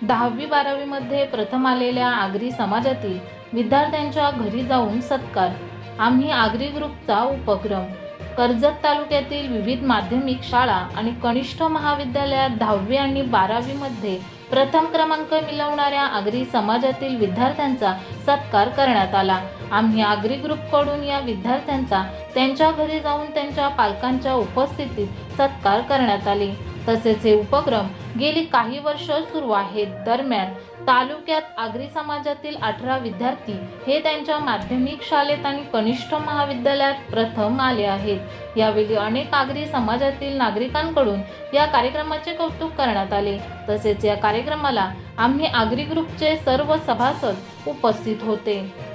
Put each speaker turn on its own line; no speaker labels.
10वी-12वी मध्ये प्रथम आलेल्या आगरी समाजातील विद्यार्थ्यांच्या घरी जाऊन सत्कार. आम्ही आगरी ग्रुपचा उपक्रम. कर्जत तालुक्यातील विविध माध्यमिक शाळा आणि कनिष्ठ महाविद्यालयात 10वी आणि 12वी मध्ये प्रथम क्रमांक मिळवणाऱ्या आगरी समाजातील विद्यार्थ्यांचा सत्कार करण्यात आला. आम्ही आगरी ग्रुपकडून या विद्यार्थ्यांचा त्यांच्या घरी जाऊन त्यांच्या पालकांच्या उपस्थितीत सत्कार करण्यात आले. तसेच हे उपक्रम गेली काही वर्ष सुरू आहेत. दरम्यान तालुक्यात आगरी समाजातील 18 विद्यार्थी हे त्यांच्या माध्यमिक शाळेत आणि कनिष्ठ महाविद्यालयात प्रथम आले आहेत. यावेळी अनेक आगरी समाजातील नागरिकांकडून या कार्यक्रमाचे कौतुक करण्यात आले. तसेच या कार्यक्रमाला आम्ही आगरी ग्रुपचे सर्व सभासद उपस्थित होते.